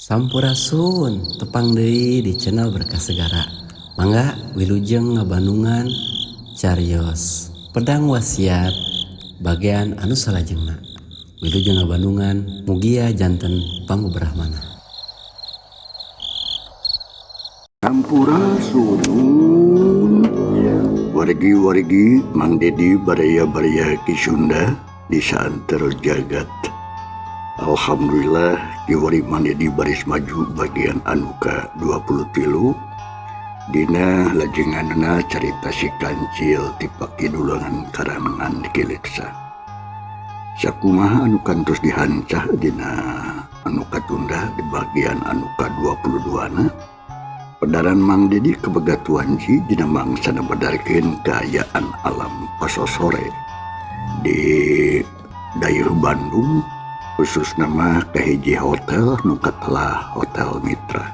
Sampurasun tepang deui di channel Berkah Segara. Mangga wilujeng ngabandungan carios pedang wasiat bagian anu salajengna. Wilujeng ngabandungan mugia janten pangguberahmana. Sampurasun wargi-wargi Mang Dedi baraya-baraya ki Sunda di saantero jagat. Alhamdulillah kiwari Mang Dedi baris maju bagian anu ka 23 dina lajenganna carita si Kancil ti Pakidulangan karangan Kileksa. Sakumaha anu kantos dihancah dina anu katunda di bagian anu ka 22 na. Pedaran Mang Dedi kebegatuan ji dina mangsana badarkeun kaayaan alam pasosore di daerah Bandung, khusus nama kahiji hotel nu katelah Hotel Mitra.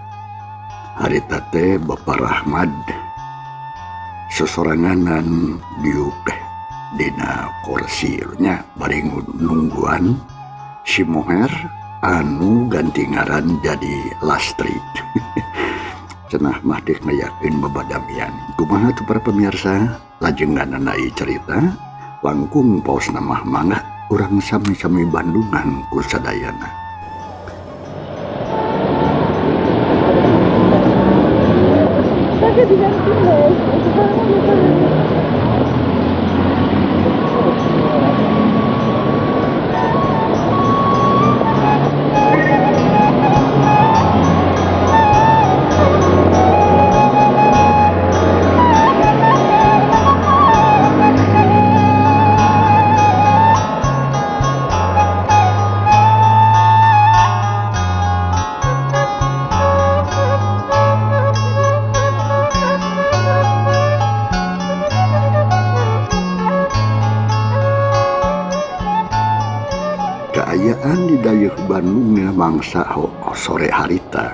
Harita teh Bapak Rahmad sosoranganan diuk dina kursi nya bari nungguan si Moher anu ganti ngaran jadi Lastri. Cenah mah dek ngayakeun babadamian. Kumaha tuh para pemirsa, lajenganna ieu cerita langkung paosna mah mangga urang sami-sami bandungan ku sadayana. Kaayaan di daerah Bandung dina mangsa sore harita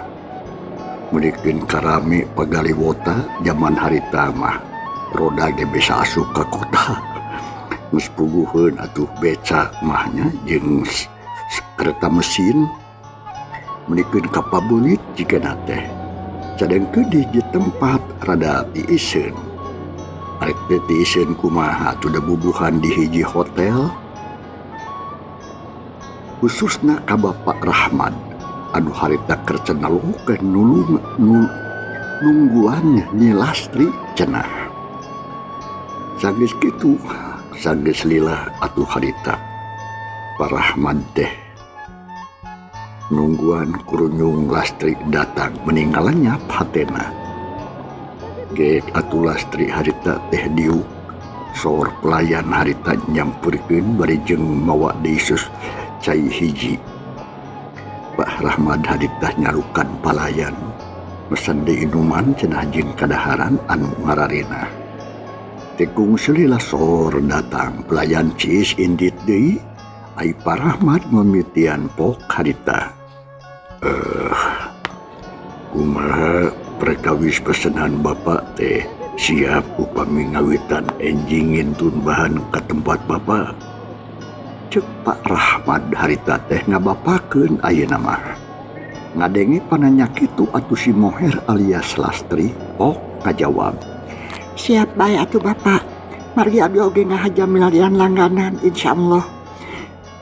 mulikeun karame pagaliwota zaman harita mah roda ge bisa asup ka kota geus puguheun atuh beca mahnya jeung kereta mesin mulikeun ka pabelit jigana teh cadengkeun di tempat rada tiiseun arek teh tiiseun kumaha atuh da bubuhan di hiji hotel khususna ka Bapak Rahmad anu harita keur cenah lukeun nungguan Nyi Lastri cenah. Sanggeus kitu sanggeus lila atuh harita Pak Rahmad teh nungguan kurunyung Lastri datang meninggalan nyap hatena. Geek atuh Lastri harita teh diuk sor pelayan harita nyampurkeun bari jeung mawa deisus cai hiji. Pak Rahmad haditah nyarukan palayan mesen di inuman cenah jeung kadaharan anu ngararina. Tekung selila sor datang pelayan cis indit deui ai Pak Rahmad memitian pok hadita. Kumaha perkawis pesenan Bapak teh siap upami ngawitan enjing ngintun bahan ka tempat Bapak. Cek Pak Rahmad harita teh ngabapakeun ayeuna mah. Ngadenge pananya kitu atuh si Moher alias Lastri pok ngajawab. Siap bae atuh Bapak. Margi abdi oge ngahaja milarian langganan insyaallah.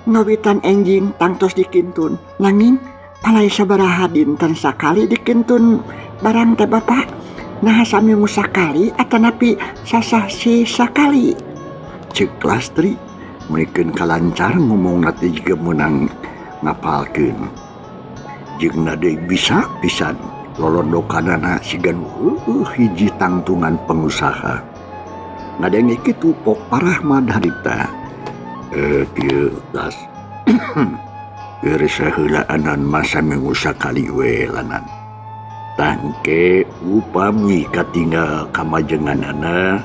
Ngawitan enjing tangtos dikintun. Nanging palai sabaraha dinten sakali dikintun barang teh Bapak. Nah sami musakali atanapi sasasi sakali. Cek Lastri mulikeun kalancar ngomong nanti juga menang ngapalkeun jeung deui bisa pisan lolondokanana sigan hiji tangtungan pengusaha. Ngadenge kitu pok Pak Rahmad harita kieu las geus heulaanan masa minggu sakali we lanan tangke upami katinggal kamajenganana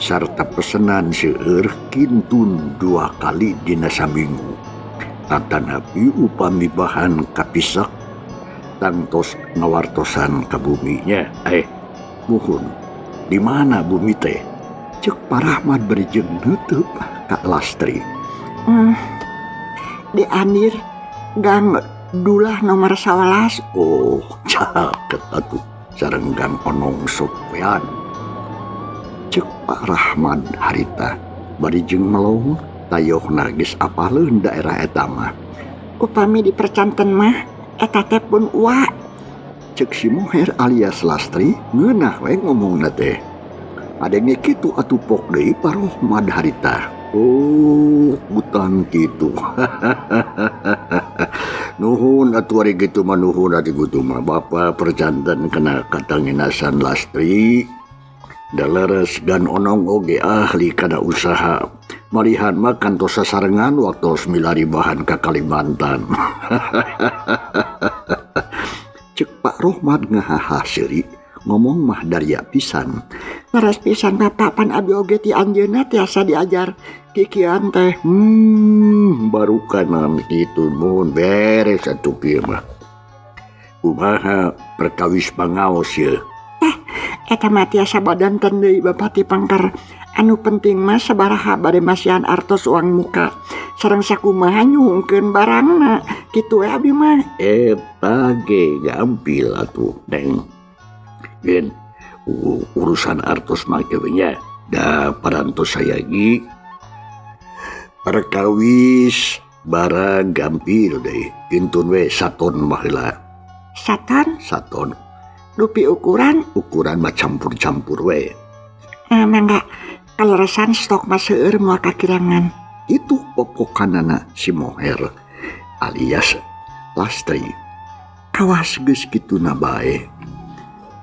sarta pesenan seueur kintun 2 kali dina saminggu. Atanapi upami bahan kapisak tangtos ngawartosan ka buminya. Muhun, di mana bumi teh? Cek Pak Rahmad beri jeung nutup ka Lastri. Di Anir gang Dulah nomor 11. Oh, caket atuh sarenggan onong sopean. Cek Pak Rahmat harita bari jeung melong tayohna geus apaleun daerah eta mah. Upami dipercanten mah eta teh pun uwa. Cek si Moher alias Lastri ngeunah we ngomongna teh. Adenge kitu atuh pok deui Pak Rahmat harita. Oh, butan kitu. Nuhun atuh ari kitu mah nuhun ati kitu mah Bapak percanten kena katanginasan Lastri. Daleres gan onong oge ahli kana usaha. Malihan mah kantos sasarengan waktu milaribahan ka Kalimantan. Cek Pak Rahmat ngahaha seuri ngomong mah darya pisan. Leres pisan Bapak pan abi oge ti anjeunna tiasa diajar kikian teh. Baru kanan kitu mun beres atuh kieu mah. Kumaha perkawis pangaos ye. Eta mah tiasa badanten deui Bapak ti pangker. Anu penting mah sabaraha bade masihan artos uang muka sareng sakumaha nyungkeun barangna kitu we abi mah. Eta ge gampil atuh Neng. Gen urusan artos mah nya da parantos sayagi perkawis barang gampil deui intun we saton baheula. Saton Dupi ukuran mah campur-campur we. mangga kaleresan stok mah seueur moal kakirangan. Itu popokanana si Moher alias Lastri. Kawas geus kituna bae.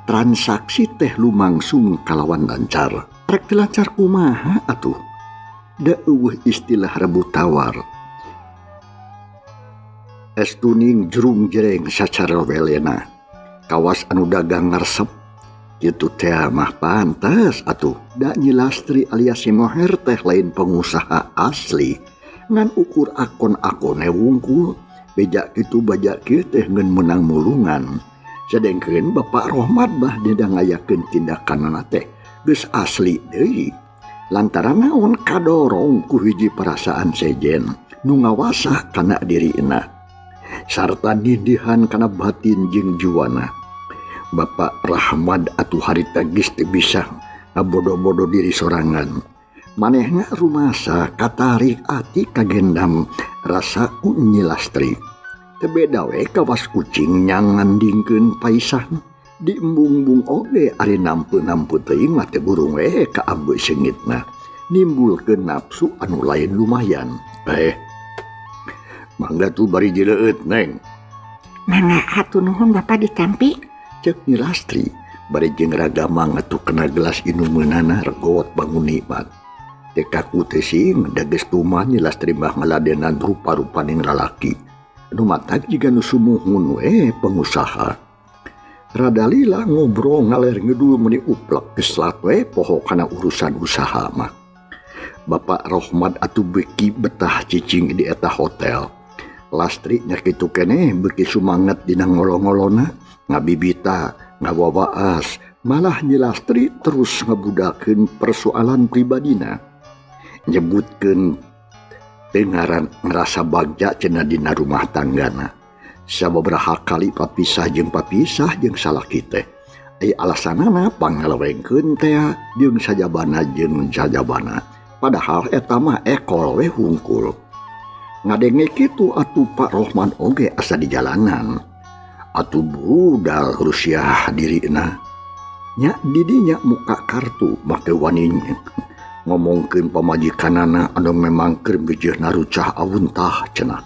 Transaksi teh lumangsung kalawan lancar. Rek teu lancar kumaha atuh? Da eueuh istilah rebut tawar. Estuning jrung jereng sacara welena. Kawas anu dagang ngarsep kitu teh mah pantes atuh. Da Nyi Lastri alias si Moher teh lain pengusaha asli. Ngan ukur akon-akone wungkul. Beja kitu baja kieu teh ngeun menang mulungan. Sedengkeun Bapak Rahmat bah dia ngayakeun tindakanna teh geus asli deui. Lantaran naon kadorong ku hiji perasaan sejen nu ngawasa kana dirina sarta nindihan kana batin jeung juana. Bapak Rahmat atuh harita geus teu bisa ngabodo-bodo diri sorangan. Manehna rumasa katarik ati kagendam rasa Nyi Lastri. Teu beda we kawas kucing nyangandingkeun paisan diembung-embung oge ari nampu-nampu teuing mah teu burung we ka ambeuk seungitna nimbulkeun nafsu anu lain lumayan. Mangga tuh bari jileueut Neng. Mangga hatur nuhun Bapak ditampi. Cek Nyi Lastri bari jeung ragama ngatuh kena gelas inumeunana regot bangun nikmat. Teh kaku teh sing da geus tuman Nyi Lastri mah ngaladenan rupa-rupaning lalaki. Nu matak jiga nu sumuhun we pengusaha. Rada lila ngobrol ngaler ngedul meuni uplek geslat we poho kana urusan usaha mah. Bapak Rahmat atuh beuki betah cicing di eta hotel. Lastri nya kitu keneh beuki sumanget dina ngolo-ngolona, ngabibita, ngawawaas, malah Nyi Lastri terus ngabudakeun persoalan pribadina. Nyebutkeun dengaran ngerasa bagja cenah dina rumah tanggana. Sababaraha kali papisah jeung salaki teh. Ai alasanana pangalewengkeun teh jeung sajabana jeung sajabana. Padahal eta mah ekol we hungkul. Ngadenge kitu atuh Pak Rahmat oge asa di jalanan. Atuh budal rusiah dirina. Nya didinya muka kartu make waninya. Ngomongkeun pamajikanana anu memang keur bejeuna rucah awuntah cenah.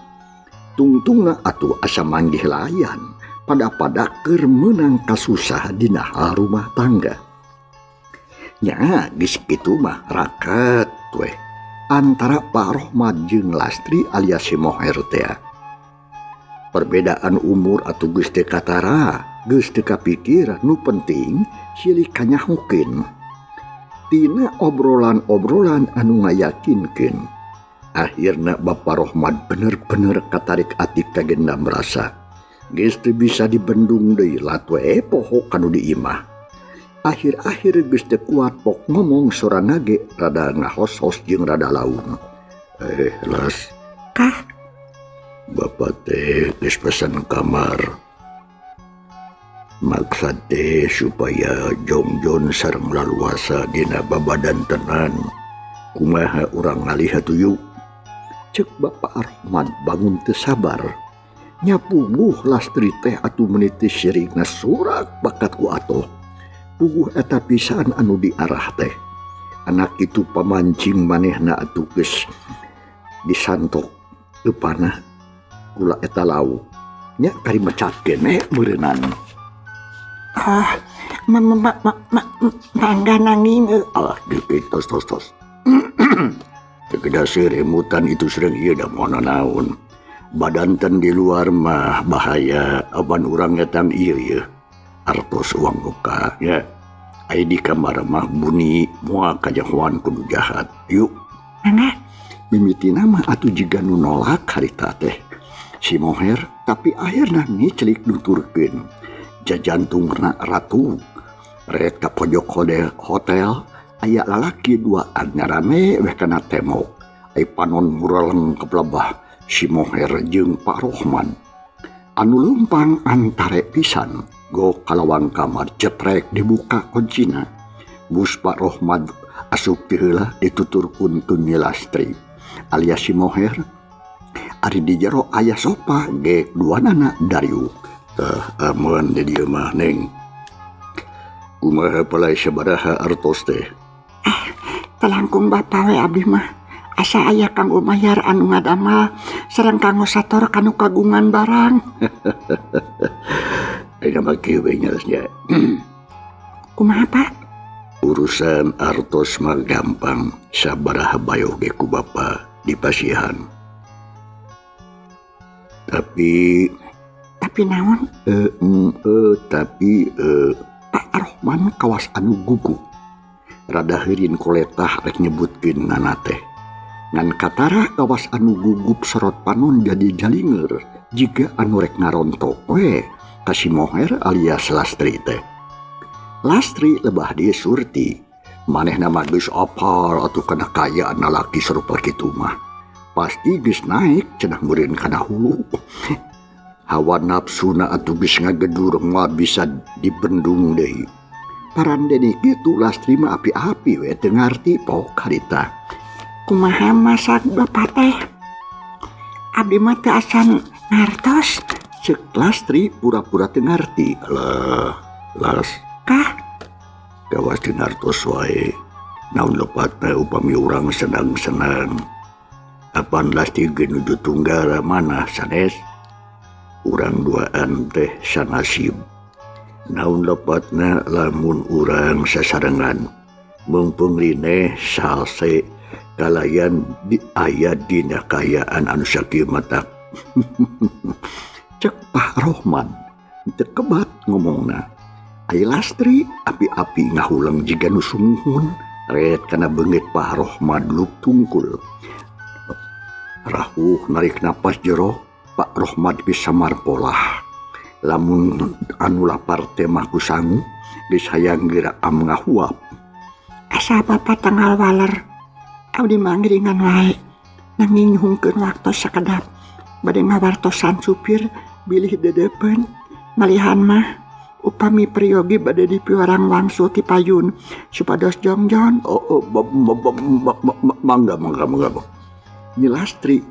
Tungtungna atuh asa manggih layan pada keur meunang kasusah dina hal rumah tangga. Nya geus kitu mah raket we antara Pak Rahmat jeung Lastri alias si Moher teh. Perbedaan umur atuh geus teu katara, geus teu kapikir, nu penting silih kanyahokeun. Tina obrolan-obrolan anu ngayakinkeun. Akhirna Bapak Rahmat bener-bener katarik ati kagendam rasa. Geus teu bisa dibendung deui lat we poho kanu diimah. Akhir-akhir geus teu kuat pok ngomong sorana ge rada ngahos-hos jeung rada laun. Las. Kah? Bapak teh geus pesan kamar. Maksud teh supaya jongjon sareng laluasa dina babadan tenan. Kumaha urang ngalih atuh? Cek Bapak Arman bangun teu sabar. Nya puguh Lastri teh atuh meniti sirigna surak bakat ku atoh. Puguh eta pisan anu diarah teh. Anak itu pamancing manehna atuh geus disantok eupanah kula eta lau. Nya kari mecat keneh meureunana. Mangga nanging. Dikit tos. Tegeda remutan itu sering ieu da moana naon. Badanten di luar mah bahaya aban urang ngetang ieu artos uang muka ya. Ai di kamar mah bunyi moal kajahoan kudu jahat. Yuk. Mangga. Mimitina mah atuh jiga nu nolak harita teh. Si moher tapi akhirna nih celik nuturkeun. Jajantungna ratu. Ret ka pojok hotel aya lalaki duaan nyarame weh kana temok. Ai panon muraleng keplebah si moher jeung Pak Rohman. Anu lumpang antare pisan. Go kalawang kamar cetrek dibuka kuncina. Bus Pak Rohman asup ti heula dituturkeun ku Nyi Lastri alias si moher. Ari di jero aya sopa ge duanana Dariuk. Aman di dieu mah Neng. Kumaha palai sabaraha artos teh? Telangkung Bapak we abdi mah. Asa aya Kang Umayar anu ngadamel sareng Kang Sator kanu kagungan barang. Ayeuna mah kieu we nyasnya. Kumaha Pak? Urusan artos mah gampang, sabaraha bayo ge ku Bapa dipasihan. Tapi naon? Pak Rohman kawas anu gugup. Rada heurin koletah rek nyebutkeun ngana teh. Ngan katara kawas anu gugup sorot panon jadi jalinger jiga anu rek ngarontok we ka si moher alias Lastri teh. Lastri lebah dia surti. Manehna mah geus apal atuh kana kayaan lalaki sarupa kitu mah. Pasti geus naik cenah meureun kana hulu. Hawa nafsuna atuh geus ngagedur moal bisa dibendung deui. Parandene kitu Lastri mah api-api we teu ngarti pok harita. Kumaha masak Bapak teh? Abdi mah teu asan ngartos. Ceuk Lastri pura-pura teu ngarti. Alah, Las. Kah? Gawas teu ngartos wae. Naon lepatna upami urang senang-senang. Apan Lastri ge nuju tunggara mana sanes? Urang duaan teh sanasib. Naon lepatna lamun urang sasarengan. Mumpung rine salse kalayan aya dina kayaan anu sakieu matak. Cek Pak Rohman teu kebat ngomongna. Ai Lastri api-api ngahuleng jiga nu sumuhun ret kana beungeut Pak Rohman luk tungkul. Rahuh narik napas jero Pak Rohman bisa marpolah. Lamun anu lapar teh mah kusangu geus hayang geura am ngahuap. Asa Bapak tanggal waler. Abdi mah ngiringan wae. Nanging nyuhungkeun waktu sakedap. Bade ngawartosan supir bilih dedepen. Malihan mah upami priyogi bade dipiwarang wangsul ti payun supados jongjon. Mangga. Nyi Lastri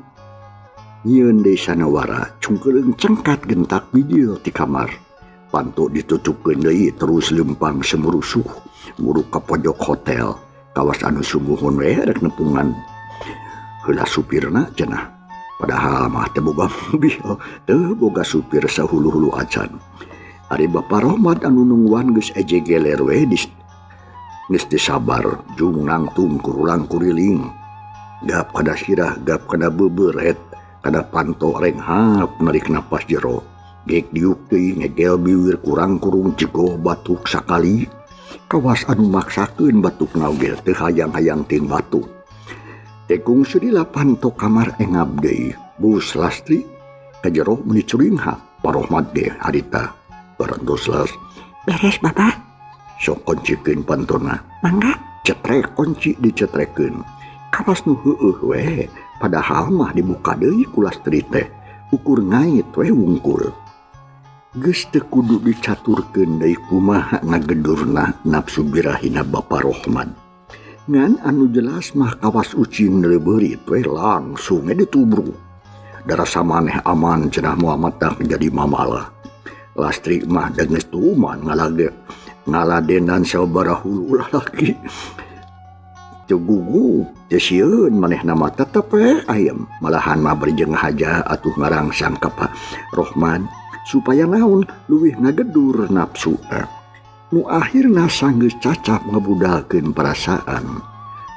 nyieun deui sanawara cungkeuleung cengkat gentak bidil ti kamar. Panto ditutupkeun deui terus lempang semurusuh muruk ka pojok hotel. Kawas anu sumuhun we rek nepungan heula supirna cenah. Padahal mah teu boga mobil, teu boga supir sahulu-hulu acan. Ari Bapak Rohman anu nungguan geus ejegeler we geus teu sabar jung nangtung kurulang kuriling. Gap kada sirah, gap kada beubeuret, kada panto renghap narik napas jero. Gek diuk deui ngegel biwir kurang kurung jego batuk sakali. Kawas anu maksakeun batuk ngawil teu hayang-hayang ting batuk. Tekung sedila panto kamar engap deui. Bus Lastri ka jero meuni curingha Pak Rohman ge harita. Barantos Las. Beres Bapak. Sok kuncikeun pantona. Mangga. Cetrek kunci dicetrekeun. Kawas nu heueuh we. Padahal mah dibuka deui ku Lastri teh. ukur ngait we wungkul. Geus teu kudu dicaturkeun deui kumaha ngagedurna nafsu birahina Bapa Rohman. Ngan anu jelas mah kawas ucing leuberit we langsung ditubruk. Darasa maneh aman cenah Muhammad tak jadi mamala. Lastri mah geus tuman ngaladenan sabaraha hulu lalaki. Tegugu tesieun manehna mah tetep ayem, malahan mah berjeng haja atuh ngarangsang ka Pak Rohman supaya naon luwih ngagedur nafsu. Nu akhirna sanggeus cacap ngebudalkeun perasaan.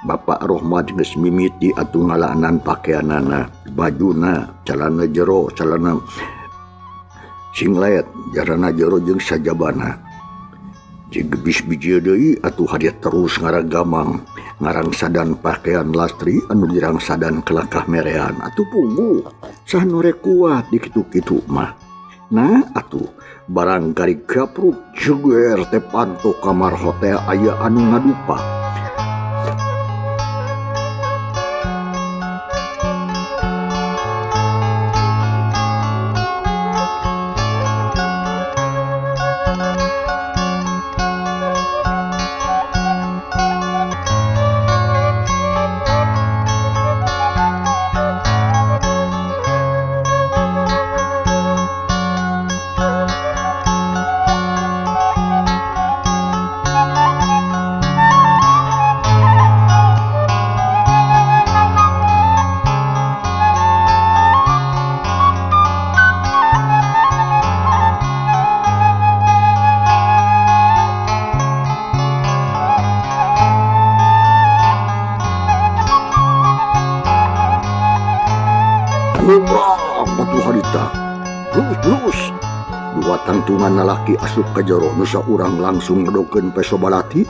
Bapak Rohman geus mimiti atuh ngalaanan pakaianana, bajuna, calana jero, calana singlet, jarana jero jeung sajabana. Jig bis bijeu deui atuh hadia terus ngaragamang ngarangsadan pakaian Lastri anu dirangsadan kelakah merean atuh puguh saha rek kuat di kitu-kitu mah. Nah atuh barang kari gapruk jeger teh panto kamar hotel aya anu ngadupa. Lumrah batu harita lurus dua tangtungan lalaki asup ka jero nu saurang langsung ngedokeun peso balati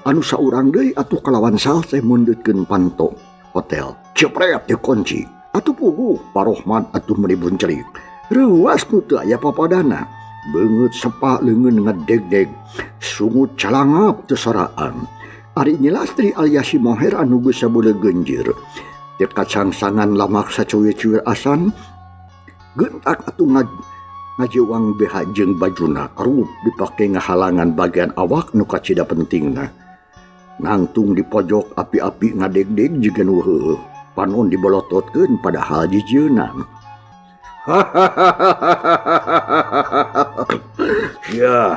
anu saurang deui atuh kalawan sal teh mundutkeun panto hotel cepret dikunci atuh puguh Pak Rohman atuh meribun cerik reuas nu teu aya papadana beungeut sepak leungeun ngedeg-deg sungut calangap teu soraan ari nya Lastri alias si Moher anu geus sabeuleuh genjir teu kacangsangan lamak sacuwir-cuwir asan gentak atuh ngajewang BH jeung bajuna arup dipake ngahalangan bagian awak nu kacida pentingna nangtung di pojok api-api ngadeg-deg jeung heueuh panon dibolototkeun padahal jijeunan. Sia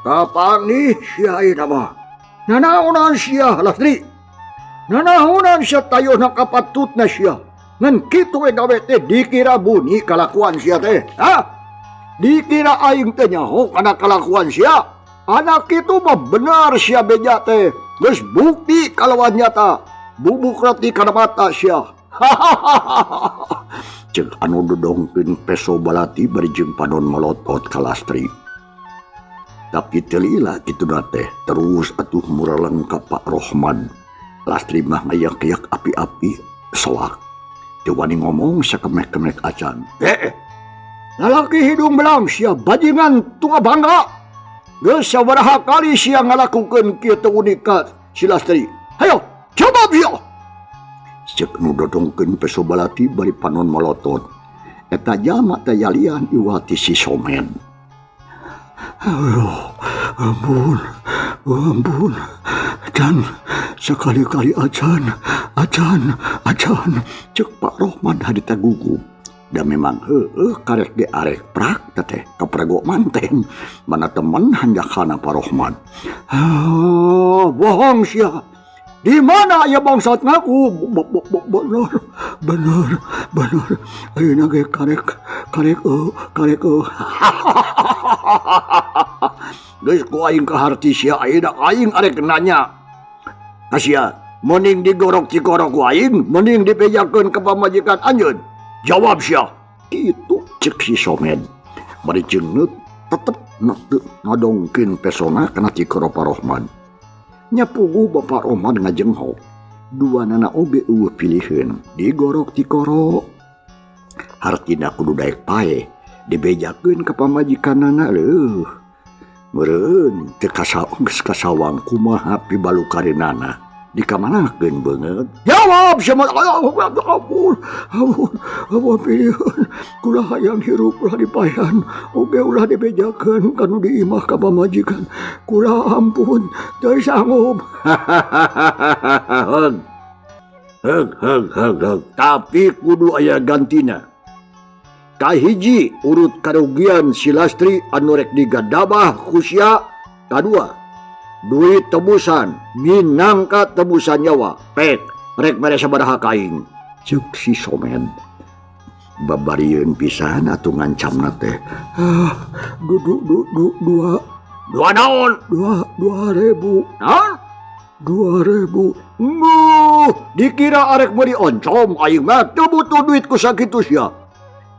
kapan nih sia ayeuna mah nanaonan sia Lastri nanaonan sia tayuhna kapatutna sia ngan kitu we gawe teh dikira bunyi kalakuan sia teh dikira aing teh nyaho kana kalakuan sia anak kitu mah bener sia beja teh geus bukti kalawan nyata bubuk roti kana mata sia. Cek anu dodongkeun peso balati bari jeung panon melotot ka Lastri. Tapi teu lila kituna teh terus atuh mureleng ka Pak Rohman. Lastri mah ngayak-yak api-api soak. Teu wani ngomong sakemek-kemek acan. Lalaki hidung belang sia bajingan tunga bangga. Geus sabaraha kali sia ngalakukeun kieu teu unik ka si Lastri. Hayo, coba bieu. Cek nu dodongkeun peso balati bari panon melotot. Eta jalma teh yalian iwati si Somen. Ampun. Dan sekali-kali acan. Cek Pak Rohman hadita gugup. Dan memang karek diarek prak teteh keprego manten. Mana temen hanjakana Pak Rohman. Bohong sia. Di mana ya bangsat ngaku? Bener. Ayeuna ge karek. Geus ku aing kaharti sia ayeuna aing arek nanya. Kasia, mending digorok cikorok ku aing, mending dipejakeun ka pamajikan anjeun. Jawab sia. Kitu cek si Somed. Bari jeung tetep ngadongkeun pesona kana cikorok Pak Rohman. Nyapugu Bapak Rohman ngajenghok dua nana oge eueuh piliheun digorok tikoro hartina kudu daek pae dibejakeun ka pamajikanana meureun teu kasawang kumaha pibalukarinana dikamanakeun beungeut. Jawab sama ampun pilieun. Kula hayang hirup ulah dipayan, oge ulah dibejakeun kanu diimah ka pamajikan. Kula ampun teu sanggup. Heug. Tapi kudu aya gantina. Kahiji urut karugian si Lastri anu rek digadabah ku sia. Kadua duit tebusan minangka tebusan nyawa pek rek mere sabaraha kaing. Ceuk si Somed babarieun pisan atuh ngancamna teh. Dua naon? 2.000. Naon? 2.000. Nguh, dikira arek meuli oncom aing mah teu butuh duit ku sakitu sia.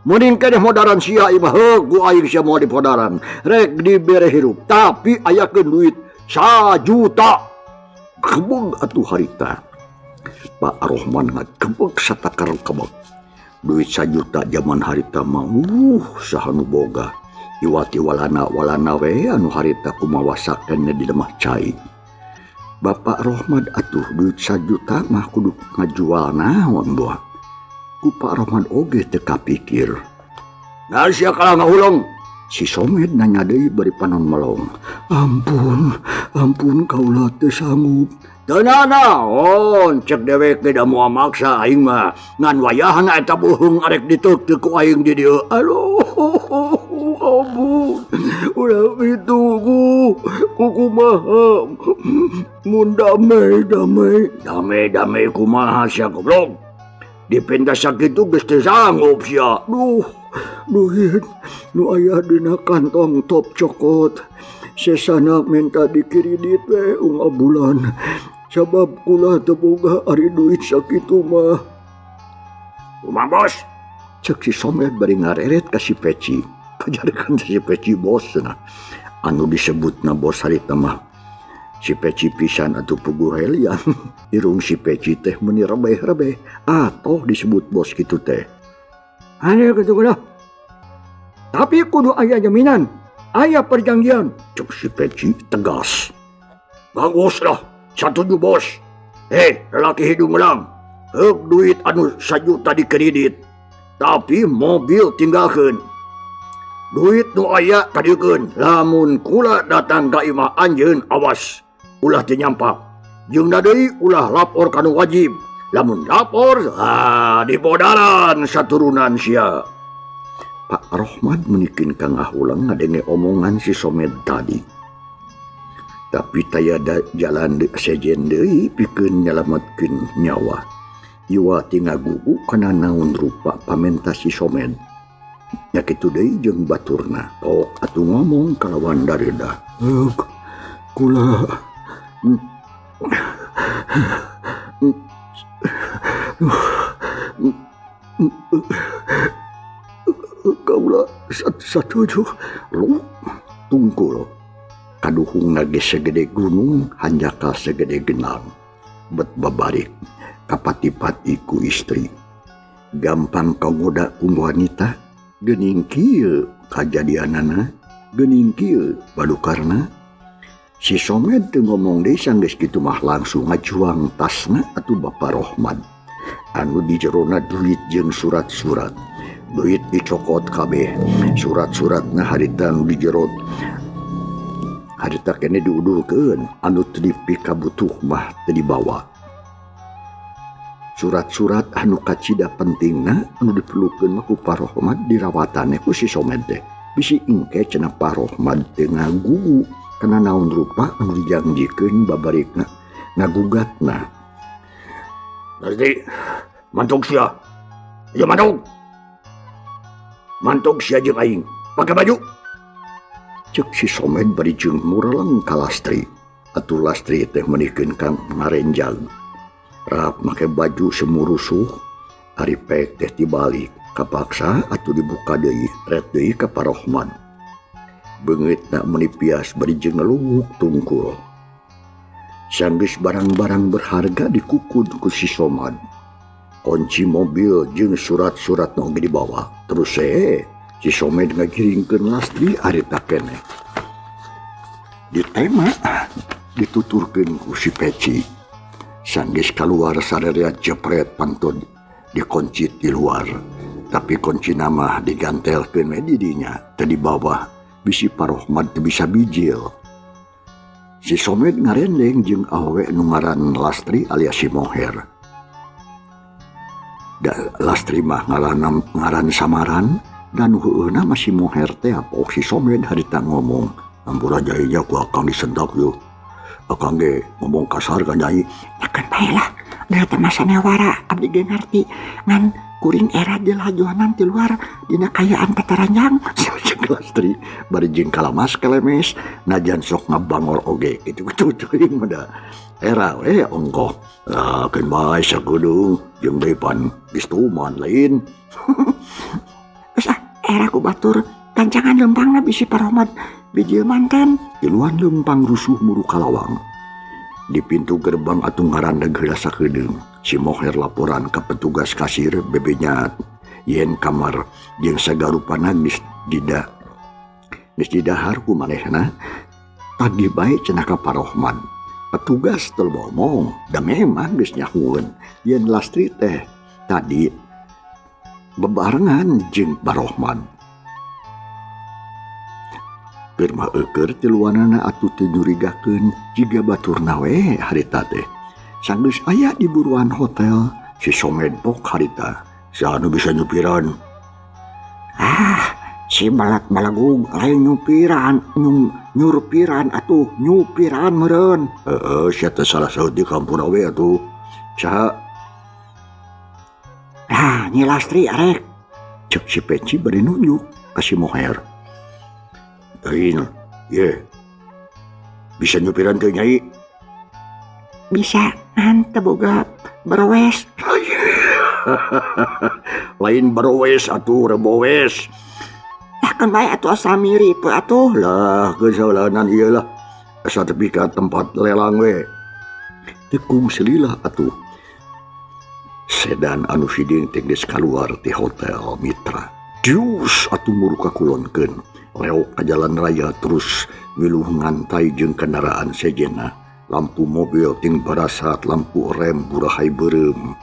Mending keneh modaran sia imah heug ku aing sia moal dipodaran. Rek dibere hirup tapi ayakeun duit 1 juta. Kebeg atuh harita. Pak Rohman ngakebeg satakar kebeg. Duit 1 juta zaman harita mah saha nu boga. Iwati walana we anu harita kumawa sakenne di lemah cai. Bapak Rohman atuh duit 1 juta mah kudu ngajual naon boa. Ku Pak Rohman oge teu kapikir. Nah sia kalah ngahuleng. Si Somed nanya deui bari panon melong. Ampun kaula teu sanggup. Teu naon, cek dewek ge da moal maksa aing mah. Ngan wayahna eta buheung arek diteuk ku aing di dieu. Aduh, ampun. Ulah pituku kumaha. Mun damai kumaha sia goblok. Dipindah sakitu geus teu sanggup sia. Duit nu aya dina kantong top cokot. Sesana minta dikredit we unga bulan. Sabab kula teu boga ari duit sakitu mah. Kumaha bos? Cek si Somed bari ngareret ka si Peci. Pajarekan si Peci bosna. Anu disebutna bos harita mah si Peci pisan atuh puguh helian. Irung si Peci teh meni rebeh-rebeh. Atoh disebut bos kitu teh. Ane kitu kudu. Tapi kudu aya jaminan. Aya perjanjian. Cuk si Peci tegas. Bagus lah. Satuju bos. Lelaki hidung elang. Heuk duit anu 1 juta dikredit. Tapi mobil tinggalkeun. Duit nu aya kadiekeun. Lamun kula datang ka imah anjeun awas. Ulah teu nyampak. Jeung deui ulah lapor kanu wajib. Lamun lapor, dibodaran saturunan sia. Pak Rohman menikeun ka ngahulang ngadenge omongan si Somed tadi. Tapi tayada jalan sejen deui pikeun nyalametkeun nyawa. Iwa tinggal gugu kana naon rupa pamenta si Somed. Nya kitu deui jeung baturna. Tok atuh ngomong kalawan dareudah. Kula kaula satuju lu tungkul kaduhung nage segede gunung hanjakal segede genang bet babarik kapati-pati ku istri gampang kagoda ku wanita geuning kieu kajadianana geuning kieu badukarna. Si Somed teu ngomong deui sanggeus kitu mah langsung ngajuang tasna atuh Bapak Rohman anu di jerona duit jeung surat-surat. Duit dicokot kabeh, surat-suratna harita anu di jero harita kene diudulkeun, anu teu dipika butuh mah teu dibawa. Surat-surat anu kacida pentingna anu diperlukeun mah ku Pak Rohman dirawatane ku si Somed teh. Bisi engke cenah Pak Rohman teu ngagugu kana naon rupa anu dijanjikeun babarikna ngagugatna. Nanti mantuk sia. Ya mantuk. Mantuk sia jeung aing. Pake baju. Cek si Somed bari jeung mureleng ka Lastri. Atuh Lastri teh menikeun ka ngarenjang. Rap make baju semurusuh. Ari pek teh dibalik. Kapaksa atuh dibuka deui. Ret deui ka Pak Rohman. Beungeutna meuni pias bari jeung ngelunguk tungkul. Sanggeus barang-barang berharga dikukud ku si Somed. Kunci mobil jeung surat-surat nu oge dibawa. Terus si Somed ngagiringkeun Lastri harita keneh. Ditema dituturkeun ku si Peci. Sanggis keluar sarerea jepret pantun dikunci di luar. Tapi kunci nama digantelkeun we di dinya teu di bawah bisi Parohmad teu bisa bijil. Si Somed ngarendeng jeung awewe nu ngaran Lastri alias si Moher. Lastri mah ngaran samaran dan heueuna masih Moher teh apok si Somed harita ngomong, "Ampura jainya ku akang disentak yeuh. Akang ge ngomong kasar ka nyai." Akan baiklah, da teh masana wara abdi ge ngarti ngan kuring era di lajoanan di luar dina kayaan tataranjang. Jeung Lastri bari jeung kalamas kelemes najan sok ngabangor oge kitu-kitu teuing mah da. Era we ongkoh. Keun bae sakudung jeung depan bistuman lain. Geus era ku batur kancangan lempangna bisi Parohmad bijil manten. Iluan lempang rusuh muru kalawang. Di pintu gerbang atuh ngarandeg heula sakedeung. Si Moher laporan ke petugas kasir bebenya yen kamar jeung sagarupana geus didahar ku manehna. Tagih bae cenah ka Parohmad. Petugas teu ngomong, da memang geus nyahueun yen Lastri teh tadi bebarengan jeung Parohmad. Keur mah eukeur tiluanana atuh teu nyurigakeun jiga baturna we harita teh. Sanggeus aya di buruan hotel, si Somed pok harita. Saha nu bisa nyupiran? Si balat balagung lain nyupiran atuh nyupiran meureun. Sia teh salah saut di kampung we atuh. Saha? Nyi Lastri arek. Cek si Peci bari nunjuk ka si Moher. Ain, ye. Bisa nyupiran teu nyai? Bisa, ngan teu boga berowes. Lain berowes atuh rebowes. Kan bae atuh asa mirip atuh. Lah, geusalanan ieu lah. Asa tepi ka tempat lelang we. Tekung selilah atuh. Sedan anu siding teh geus kaluar ti hotel Mitra. Dius atuh muru kakulonkeun. Leok ka jalan raya terus miluh ngantai jeung kendaraan sejenna. Lampu mobil ting barasat, lampu rem burahay beureum.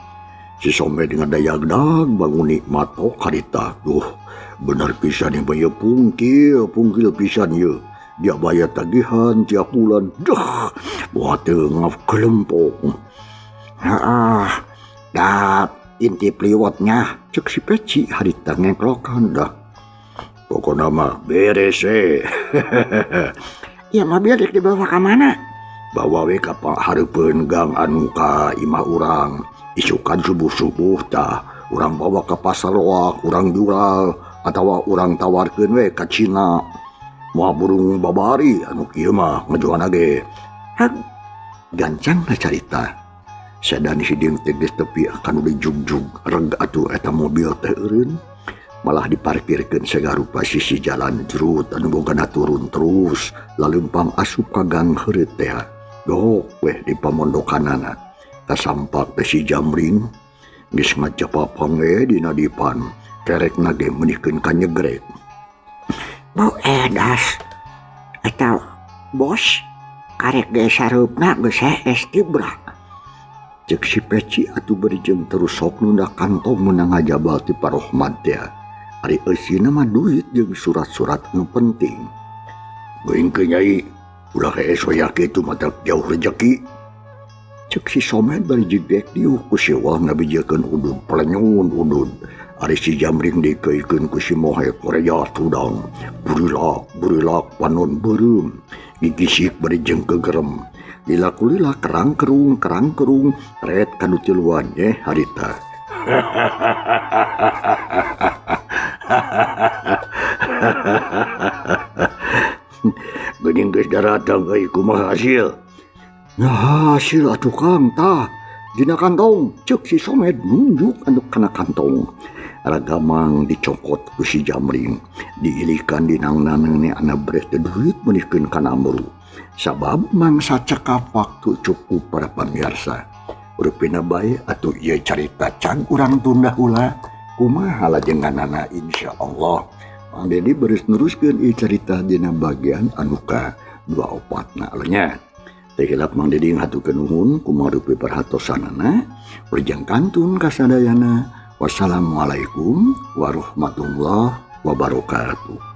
Si Somed ngadayagdag bangun nikmat harita. Bener pisan yang bayar pungkil pisan ye. Dia bayar tagihan tiap bulan. Dah, buat tengah kelempong. Dah intip liwatnya. Cek si Peci harita ngeklokan dah. Pokoknya mah beres Ya mobil dek dibawa ke mana? Bawa we ka hareupeun gang anu ka imah urang. Isukan subuh-subuh tah. Urang bawa ke pasar loak, urang jual. Atawa urang tawarkeun we ka Cina. Moal burung babari anu kieu mah ngajuana ge. Gancangna carita. Sedan siding teh geus tepi akan udah jugjug reg atuh eta mobil teh eureun. Malah diparkirkeun sagarupa sisi jalan jerut anu bogana turun terus lalempang asup ka gang heureut teh. Dok weh di pamondokanana. Kasampak teh si Jamring geus ngajapapang we dina dipan. Kerek nage menihkeun ka nyegrek. Bau edas. Eta bos karek ge sareupna geus estibra. Cek si Peci atuh beri jeung terus sok nunda kantong meunang ngajabal ti Parohmad teh. Ari eusina mah duit jeung surat-surat anu penting. Geuing ke nyai, ulah keesoya kitu mah jauh rejeki. Cek si Somed bari jegek diuk ku si Wah ngabijekeun udud pelenyun udud. Ari si Jamring dikeuykeun ku si Moher korea tudang. Burilak panon beureum. Gigisik bari jeung kegerem. Lila-kulila kerang kerung red kanu tiluan harita. Geuning geus daratang euy kumaha hasil? Nah hasil atuh Kang tah dina kantong. Ceuk si Somed nunjuk anu kana kantong. Ragamang dicokot ku si Jamring. Diilikan dinang-nangne ana beres teh duit menihkeun kana muru. Sabab mangsa cekap waktu cukup para pamirsa. Urupina bae atuh ieu carita can urang tunda heula. Kumaha lajenganana insyaallah. Mang Dedi beres neruskeun ieu carita dina bagian anu ka 24 nya. Tehilap Mang Diding hatukeun nuhun kumarupi perhatosanana. Urjang kantun kasadayana. Wassalamualaikum warahmatullahi wabarakatuh.